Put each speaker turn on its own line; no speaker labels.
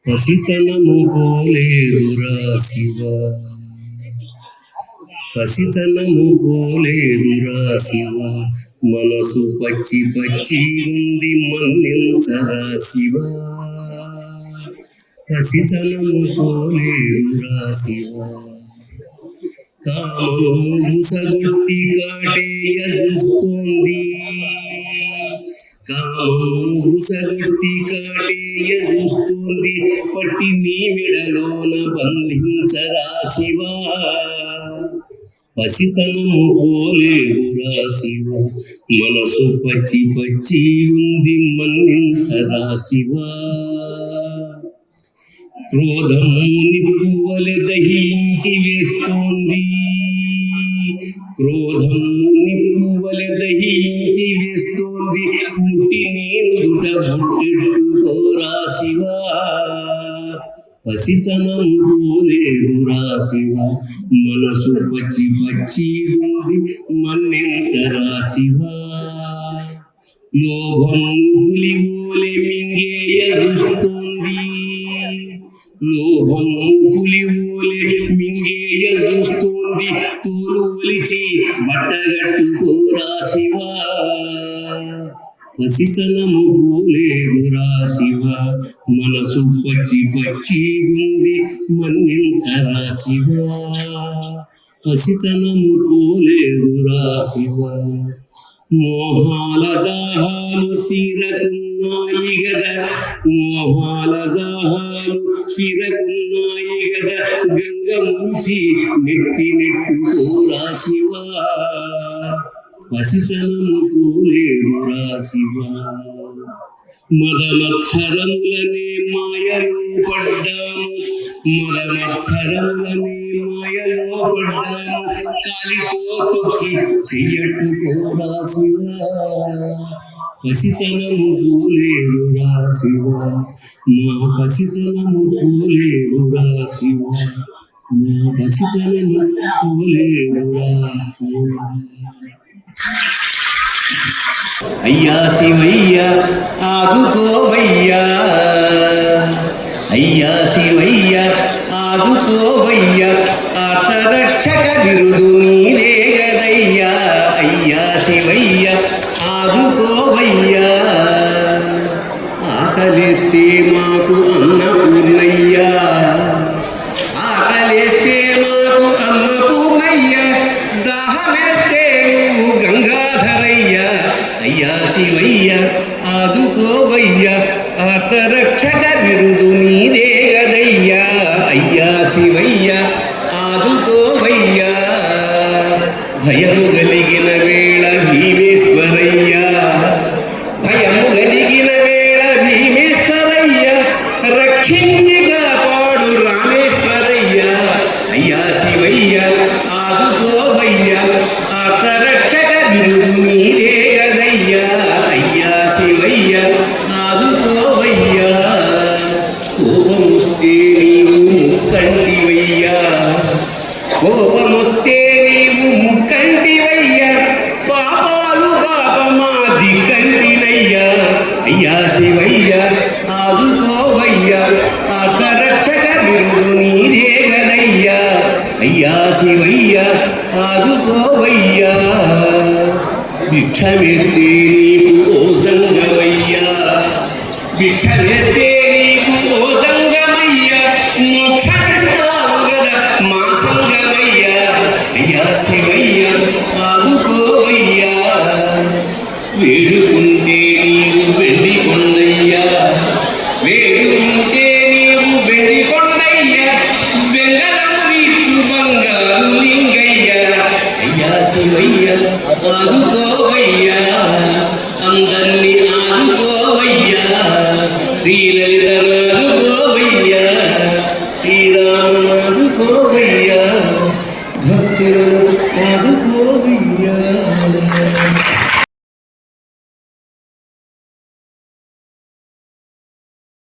పసితనము పోలేదురా శివ, పసితనము పోలేదురా శివ, మనసు పచ్చి పచ్చి ఉంది మన్నించరా శివ, పసితనము పోలేదురా శివ. కామము ముసగొట్టి కాటేయ చూస్తోంది, కామము ముసగొట్టి కాటేయ చూస్తోంది, పట్టి నీ మెడలోన బంధించరా శివ, పసితనము పోలేదురా శివ, మనసు పచ్చి పచ్చి ఉంది మన్నించరా శివ. క్రోధము నిప్పువలె దహించి వేస్తోంది, క్రోధము నిప్పువలె దహించి వేస్తోంది, ముట్టి నేను బొట్టెట్టుకోరా శివ, పసితనం పోలేదురా శివ, మనసు పచ్చి పచ్చి ఉంది మన్నించరా శివ. లోభము పులివోలె మింగేయ చూస్తోంది, లోభము పులివోలె మింగేయ చూస్తోంది, తోలు ఒలిచి బట్టగట్టుకోరా శివ, పసితనము పోలేదురా శివ, మనసు పచ్చి పచ్చి ఉంది మన్నించరా శివ, పసితనము పోలేదురా శివ. మోహాల దాహాలు తీరకున్నాయి గదా, మోహాల దాహాలు తీరకున్నాయి గదా, గంగ ముంచి నెత్తి నెట్టుకోరా శివ, పసితనము పోలేదురా శివ. మదమత్సరములనే మాయలో పడ్డాము, మదమత్సరములనే మాయలో పడ్డాము, కాలితో తొక్కి చెయ్యట్టుకోరా శివ, పసితనము పోలేదురా శివ, మా పసితనము పోలేదురా శివ, మా పసితనము పోలేదురా శివ. అయ్యా శివయ్య ఆదుకోవయ్యా, అయ్యా శివయ్య ఆదుకోవయ్యా, ఆర్తరక్షక బిరుదు నీదే గదయ్యా, అయ్యా శివయ్య ఆదుకోవయ్యా. ఆకలిస్తే మాకు అన్నపూర్ణయ్యా, ఆకలిస్తే మాకు అన్నపూర్ణయ్యా, దాహమేస్తే నువ్వు గంగాధరయ్యా, అయ్యా శివయ్య ఆదుకోవయ్యా, ఆర్తరక్షక బిరుదు నీదే గదయ్యా, అయ్యా శివయ్య ఆదుకోవయ్యా. భయము కలిగిన వేళ భీమేశ్వరయ్యా, భయము కలిగిన వేళ భీమేశ్వరయ్యా, రక్షించి కాపాడు రామేశ్వరయ్యా, అయ్యా శివయ్య ఆదుకోవయ్యా, ఆర్తరక్షక బిరుదు నీదే గదయ్యా, అయ్యా శివయ్య ఆదుకోవయ్యా. కోపముస్తే నీవు ముక్కంటివయ్యా, కోపముస్తే నీవు ముక్కంటివయ్యా, పాపాలు పాపమాది కంటినయ్యా, అయ్యా శివయ్య ఆదుకోవయ్యా, ఆర్తరక్షక బిరుదు నీదే గదయ్యా, అయ్యా శివయ్య ఆదుకోవయ్యా. భిక్షమేస్తే నీకు ఓ సంగమయ్యా, భిక్షమేస్తే నీకు ఓ సంగమయ్యా, మోక్షమిస్తావు గదా మా సంగమయ్యా, అయ్యా శివయ్య ఆదుకోవయ్యా. వేడుకుంటే నీవు వెండి కొండయ్యా, వేడుకుంటే నీవు వెండి కొండయ్యా, బెంగళము తీర్చు బంగారు లింగయ్యా, అయ్యా శివయ్య ఆదుకోవయ్యా. అందర్నీ ఆదుకోవయ్యా, శ్రీలలితను ఆదుకోవయ్యా, శ్రీరామును ఆదుకోవయ్యా, భక్తులను ఆదుకోవయ్యా.